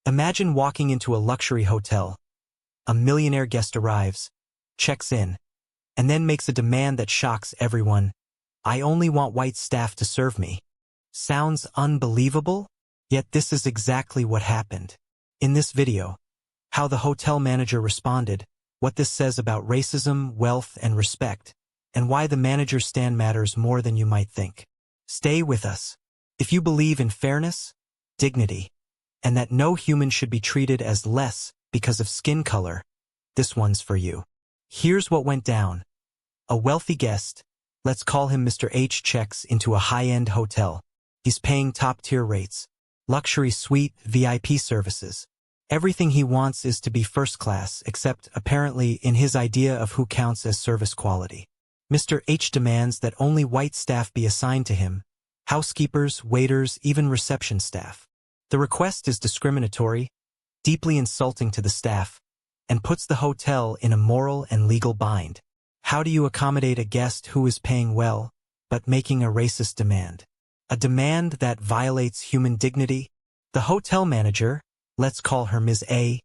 Imagine walking into a luxury hotel. A millionaire guest arrives, checks in, and then makes a demand that shocks everyone. "I only want white staff to serve me." Sounds unbelievable? Yet this is exactly what happened. In this video, how the hotel manager responded, what this says about racism, wealth, and respect, and why the manager's stand matters more than you might think. Stay with us. If you believe in fairness, dignity, and that no human should be treated as less because of skin color, this one's for you. Here's what went down. A wealthy guest, let's call him Mr. H, checks into a high-end hotel. He's paying top-tier rates, luxury suite, VIP services. Everything he wants is to be first class, except, apparently, in his idea of who counts as service quality. Mr. H demands that only white staff be assigned to him, housekeepers, waiters, even reception staff. The request is discriminatory, deeply insulting to the staff, and puts the hotel in a moral and legal bind. How do you accommodate a guest who is paying well, but making a racist demand? A demand that violates human dignity? The hotel manager, let's call her Ms. A,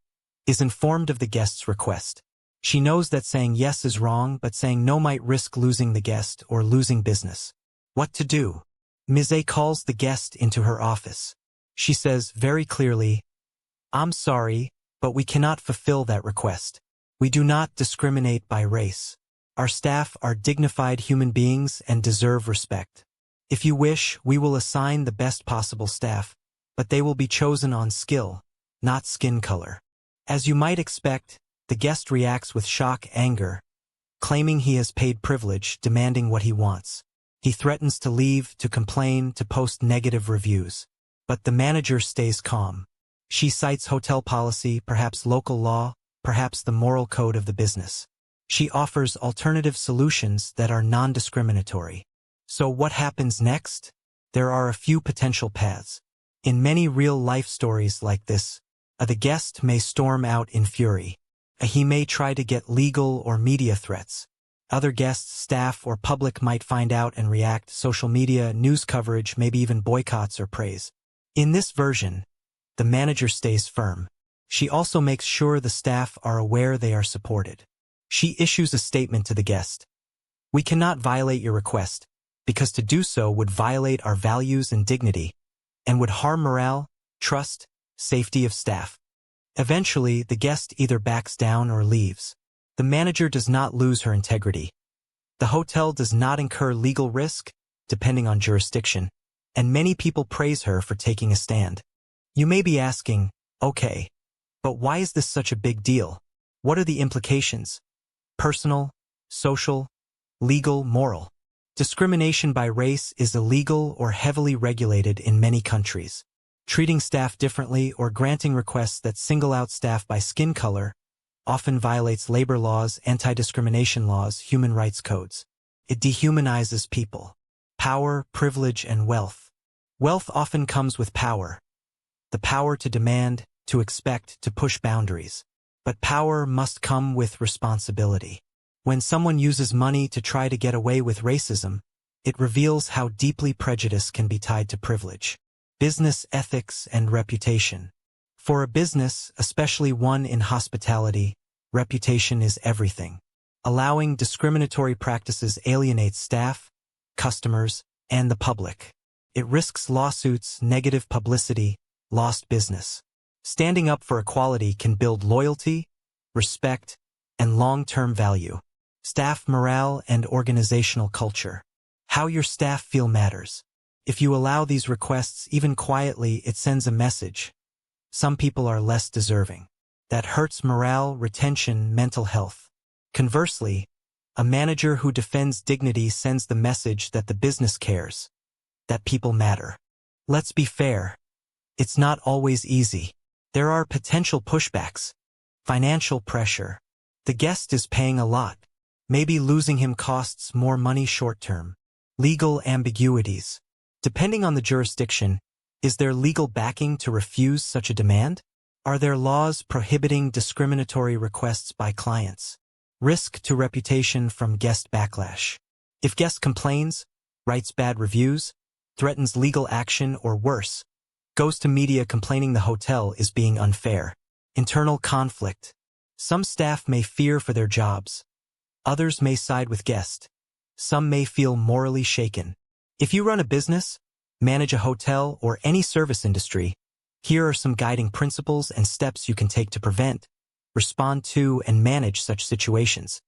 is informed of the guest's request. She knows that saying yes is wrong, but saying no might risk losing the guest or losing business. What to do? Ms. A calls the guest into her office. She says very clearly, "I'm sorry, but we cannot fulfill that request. We do not discriminate by race. Our staff are dignified human beings and deserve respect. If you wish, we will assign the best possible staff, but they will be chosen on skill, not skin color." As you might expect, the guest reacts with shock, anger, claiming he has paid privilege, demanding what he wants. He threatens to leave, to complain, to post negative reviews. But the manager stays calm. She cites hotel policy, perhaps local law, perhaps the moral code of the business. She offers alternative solutions that are non-discriminatory. So what happens next? There are a few potential paths. In many real-life stories like this, the guest may storm out in fury. He may try to get legal or media threats. Other guests, staff, or public might find out and react. Social media, news coverage, maybe even boycotts or praise. In this version, the manager stays firm. She also makes sure the staff are aware they are supported. She issues a statement to the guest. "We cannot violate your request, because to do so would violate our values and dignity, and would harm morale, trust, safety of staff." Eventually, the guest either backs down or leaves. The manager does not lose her integrity. The hotel does not incur legal risk, depending on jurisdiction, and many people praise her for taking a stand. You may be asking, okay, but why is this such a big deal? What are the implications? Personal, social, legal, moral. Discrimination by race is illegal or heavily regulated in many countries. Treating staff differently or granting requests that single out staff by skin color often violates labor laws, anti-discrimination laws, human rights codes. It dehumanizes people. Power, privilege, and wealth. Wealth often comes with power. The power to demand, to expect, to push boundaries. But power must come with responsibility. When someone uses money to try to get away with racism, it reveals how deeply prejudice can be tied to privilege, business ethics, and reputation. For a business, especially one in hospitality, reputation is everything. Allowing discriminatory practices alienates staff, customers, and the public. It risks lawsuits, negative publicity, lost business. Standing up for equality can build loyalty, respect, and long-term value. Staff morale and organizational culture. How your staff feel matters. If you allow these requests even quietly, it sends a message. Some people are less deserving. That hurts morale, retention, mental health. Conversely, a manager who defends dignity sends the message that the business cares, that people matter. Let's be fair. It's not always easy. There are potential pushbacks. Financial pressure. The guest is paying a lot. Maybe losing him costs more money short-term. Legal ambiguities. Depending on the jurisdiction, is there legal backing to refuse such a demand? Are there laws prohibiting discriminatory requests by clients? Risk to reputation from guest backlash. If guest complains, writes bad reviews, threatens legal action, or worse, Goes to media complaining the hotel is being unfair. Internal conflict. Some staff may fear for their jobs. Others may side with guests. Some may feel morally shaken. If you run a business, manage a hotel, or any service industry, here are some guiding principles and steps you can take to prevent, respond to, and manage such situations.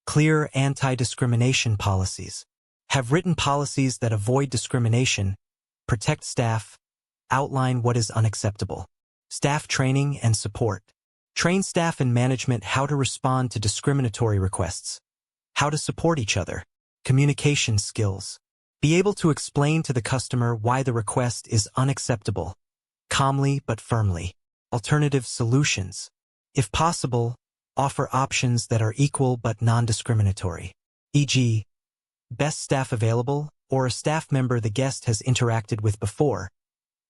Clear anti-discrimination policies. Have written policies that avoid discrimination, protect staff, outline what is unacceptable. Staff training and support. Train staff and management how to respond to discriminatory requests, how to support each other. Communication skills. Be able to explain to the customer why the request is unacceptable, calmly but firmly. Alternative solutions. If possible, offer options that are equal but non-discriminatory. E.g., best staff available, or a staff member the guest has interacted with before,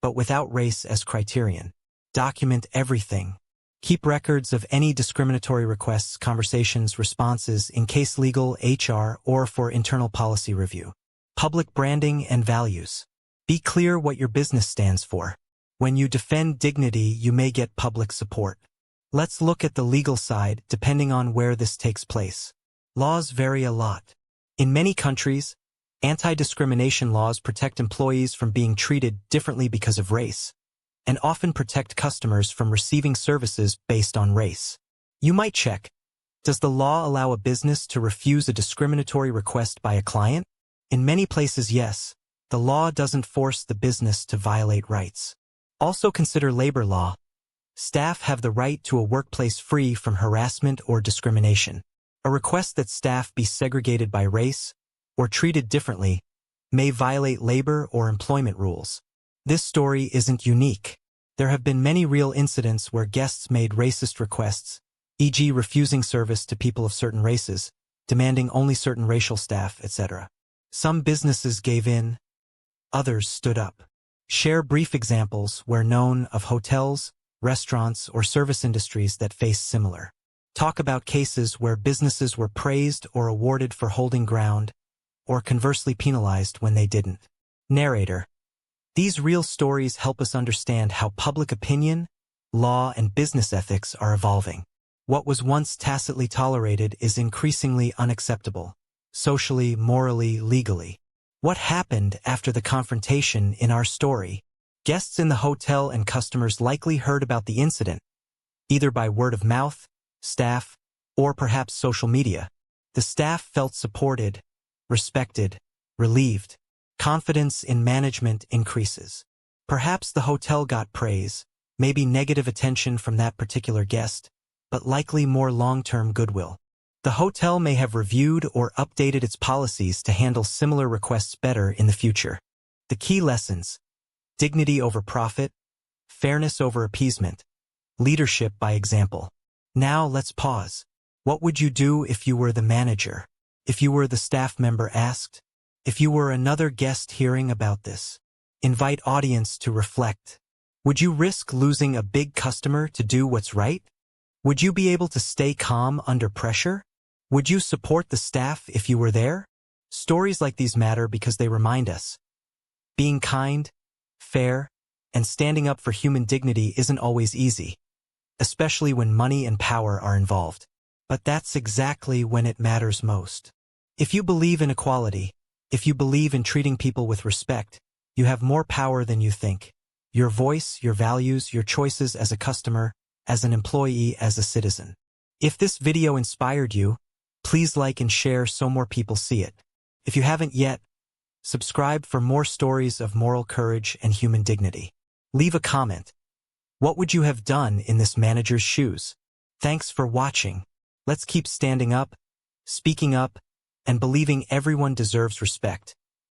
but without race as criterion. Document everything. Keep records of any discriminatory requests, conversations, responses in case legal, HR, or for internal policy review. Public branding and values. Be clear what your business stands for. When you defend dignity, you may get public support. Let's look at the legal side, depending on where this takes place. Laws vary a lot. In many countries, anti-discrimination laws protect employees from being treated differently because of race, and often protect customers from receiving services based on race. You might check, does the law allow a business to refuse a discriminatory request by a client? In many places, yes. The law doesn't force the business to violate rights. Also consider labor law. Staff have the right to a workplace free from harassment or discrimination. A request that staff be segregated by race or treated differently may violate labor or employment rules. This story isn't unique. There have been many real incidents where guests made racist requests, e.g. refusing service to people of certain races, demanding only certain racial staff, etc. Some businesses gave in, others stood up. Share brief examples where known of hotels, restaurants, or service industries that faced similar. Talk about cases where businesses were praised or awarded for holding ground, or conversely penalized when they didn't. Narrator. These real stories help us understand how public opinion, law, and business ethics are evolving. What was once tacitly tolerated is increasingly unacceptable, socially, morally, legally. What happened after the confrontation in our story? Guests in the hotel and customers likely heard about the incident, either by word of mouth, staff, or perhaps social media. The staff felt supported, respected, relieved. Confidence in management increases. Perhaps the hotel got praise, maybe negative attention from that particular guest, but likely more long-term goodwill. The hotel may have reviewed or updated its policies to handle similar requests better in the future. The key lessons: dignity over profit, fairness over appeasement, leadership by example. Now let's pause. What would you do if you were the manager? If you were the staff member asked? If you were another guest hearing about this? Invite audience to reflect. Would you risk losing a big customer to do what's right? Would you be able to stay calm under pressure? Would you support the staff if you were there? Stories like these matter because they remind us. Being kind, fair, and standing up for human dignity isn't always easy, especially when money and power are involved. But that's exactly when it matters most. If you believe in equality, if you believe in treating people with respect, you have more power than you think. Your voice, your values, your choices as a customer, as an employee, as a citizen. If this video inspired you, please like and share so more people see it. If you haven't yet, subscribe for more stories of moral courage and human dignity. Leave a comment. What would you have done in this manager's shoes? Thanks for watching. Let's keep standing up, speaking up, and believing everyone deserves respect.